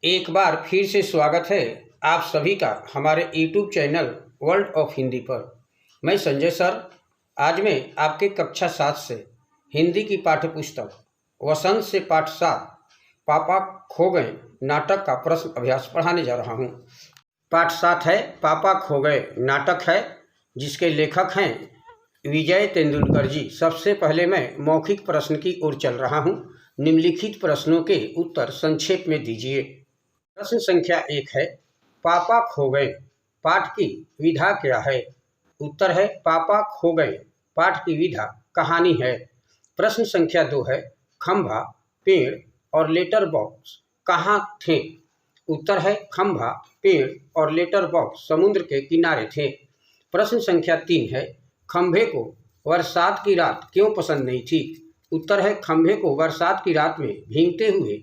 एक बार फिर से स्वागत है आप सभी का हमारे YouTube channel world of Hindi पर। मैं संजय सर। आज मैं आपके कक्षा 7 से हिंदी की पाठ्य पुस्तक वसंत से पाठ 7 पापा खो गए नाटक का प्रश्न अभ्यास पढ़ाने जा रहा हूँ। पाठ 7 है पापा खो गए नाटक है, जिसके लेखक हैं विजय तेंदुलकर जी। सबसे पहले मैं मौखिक प्रश्न की ओर चल रहा हूँ। निम्नलिखित प्रश्नों के उत्तर संक्षेप में दीजिए। प्रश्न संख्या 1 है पापा खो गए पाठ की विधा क्या है? उत्तर है पापा खो गए पाठ की विधा कहानी है। प्रश्न संख्या 2 है खंभा, पेड़ और लेटर बॉक्स कहाँ थे? उत्तर है खंभा, पेड़ और लेटर बॉक्स समुद्र के किनारे थे। प्रश्न संख्या 3 है खंभे को बरसात की रात क्यों पसंद नहीं थी? उत्तर है खंभे को बरसात की रात में भीगते हुए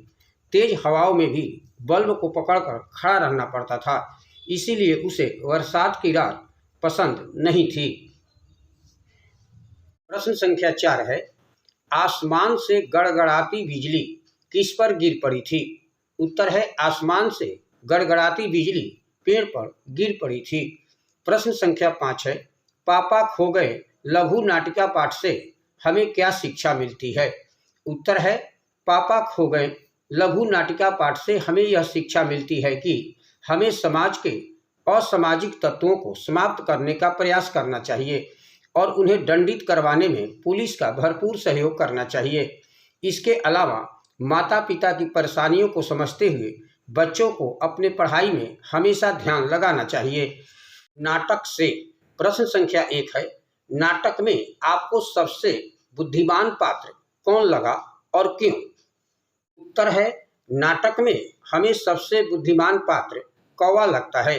तेज हवाओं में भी बल्ब को पकड़कर खड़ा रहना पड़ता था, इसीलिए उसे बरसात की रात पसंद नहीं थी। प्रश्न संख्या 4 है आसमान से गड़गड़ाती बिजली किस पर गिर पड़ी थी? उत्तर है आसमान से गड़गड़ाती बिजली पेड़ पर गिर पड़ी थी। प्रश्न संख्या 5 है पापा खो गए लघु नाटिका पाठ से हमें क्या शिक्षा मिलती है? उत्तर है पापा खो गए लघु नाटिका पाठ से हमें यह शिक्षा मिलती है कि हमें समाज के असामाजिक तत्वों को समाप्त करने का प्रयास करना चाहिए और उन्हें दंडित करवाने में पुलिस का भरपूर सहयोग करना चाहिए। इसके अलावा माता पिता की परेशानियों को समझते हुए बच्चों को अपने पढ़ाई में हमेशा ध्यान लगाना चाहिए। नाटक से प्रश्न संख्या 1 है नाटक में आपको सबसे बुद्धिमान पात्र कौन लगा और क्यों? उत्तर है नाटक में हमें सबसे बुद्धिमान पात्र कौवा लगता है,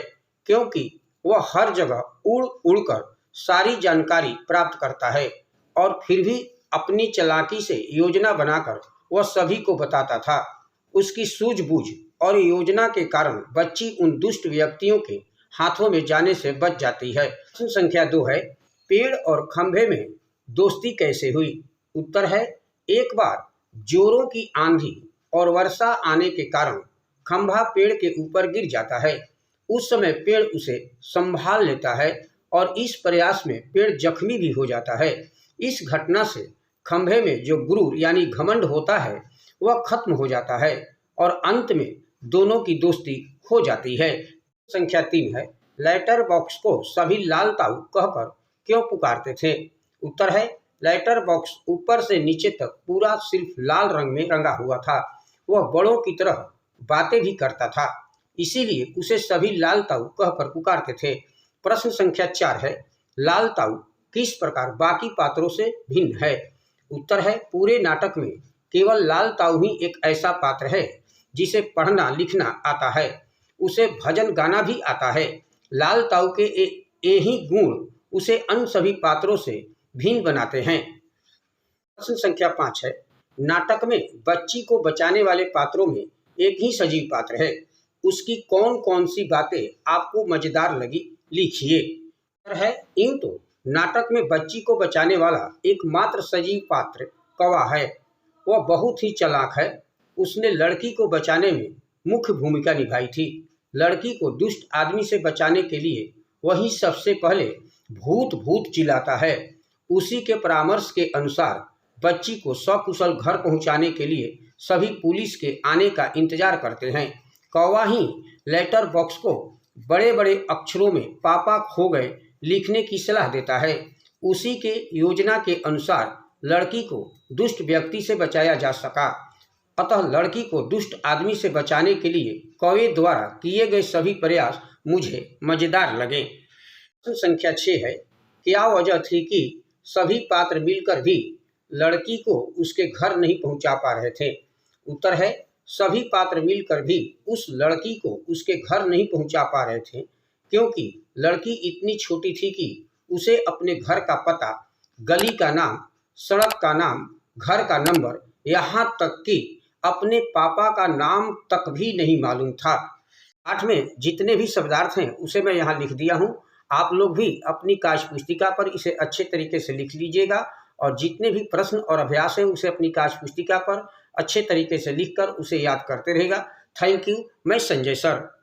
क्योंकि वह हर जगह उड़ उड़कर सारी जानकारी प्राप्त करता है और फिर भी अपनी चालाकी से योजना बनाकर वह सभी को बताता था। उसकी सूझबूझ और योजना के कारण बच्ची उन दुष्ट व्यक्तियों के हाथों में जाने से बच जाती है। प्रश्न संख्या 2 है पेड़ और खंभे में दोस्ती कैसे हुई? उत्तर है एक बार जोरों की आंधी और वर्षा आने के कारण खंभा पेड़ के ऊपर गिर जाता है। उस समय पेड़ उसे संभाल लेता है और इस प्रयास में पेड़ जख्मी भी हो जाता है। इस घटना से खंभे में जो गुरूर यानी घमंड होता है वह खत्म हो जाता है और अंत में दोनों की दोस्ती हो जाती है। संख्या 3 है लेटर बॉक्स को सभी लाल ताऊ कहकर क्यों पुकारते थे? उत्तर है लेटर बॉक्स ऊपर से नीचे तक पूरा सिर्फ लाल रंग में रंगा हुआ था। वह बड़ों की तरह बातें भी करता था, इसीलिए उसे सभी लाल ताऊ कहकर पुकारते थे। प्रश्न संख्या 4 है लाल ताऊ किस प्रकार बाकी पात्रों से भिन्न है? उत्तर है पूरे नाटक में केवल लाल ताऊ ही एक ऐसा पात्र है जिसे पढ़ना लिखना आता है, उसे भजन गाना भी आता है। लाल ताऊ के यही गुण उसे अन्य सभी पात्रों से भिन्न बनाते हैं। प्रश्न संख्या 5 है नाटक में बच्ची को बचाने वाले पात्रों में एक ही सजीव पात्र है, उसकी कौन कौन सी बातें आपको मजेदार लगी लिखिए। है यूं तो नाटक में बच्ची को बचाने वाला एकमात्र सजीव पात्र कौवा है। वह बहुत ही चालाक है, उसने लड़की को बचाने में मुख्य भूमिका निभाई थी। लड़की को दुष्ट आदमी से बचाने के लिए वही सबसे पहले भूत भूत चिल्लाता है। उसी के परामर्श के अनुसार बच्ची को सकुशल घर पहुंचाने के लिए सभी पुलिस के आने का इंतजार करते हैं। कौवा ही लेटर बॉक्स को बड़े बड़े अक्षरों में पापा खो गए लिखने की सलाह देता है। उसी के योजना के अनुसार लड़की को दुष्ट व्यक्ति से बचाया जा सका, अतः लड़की को दुष्ट आदमी से बचाने के लिए कौवे द्वारा किए गए सभी प्रयास मुझे मजेदार लगे। प्रश्न संख्या 6 है क्या वजह थी कि सभी पात्र मिलकर भी लड़की को उसके घर नहीं पहुंचा पा रहे थे? उत्तर है सभी पात्र मिलकर भी उस लड़की को उसके घर नहीं पहुंचा पा रहे थे, क्योंकि लड़की इतनी छोटी थी कि उसे अपने घर का पता, गली का नाम, सड़क का नाम, घर का नंबर, यहाँ तक कि अपने पापा का नाम तक भी नहीं मालूम था। पाठ में जितने भी शब्दार्थ हैं उसे मैं यहाँ लिख दिया हूँ। आप लोग भी अपनी कार्य पुस्तिका पर इसे अच्छे तरीके से लिख लीजिएगा और जितने भी प्रश्न और अभ्यास हैं उसे अपनी कार्य पुस्तिका पर अच्छे तरीके से लिखकर उसे याद करते रहेगा, थैंक यू। मैं संजय सर।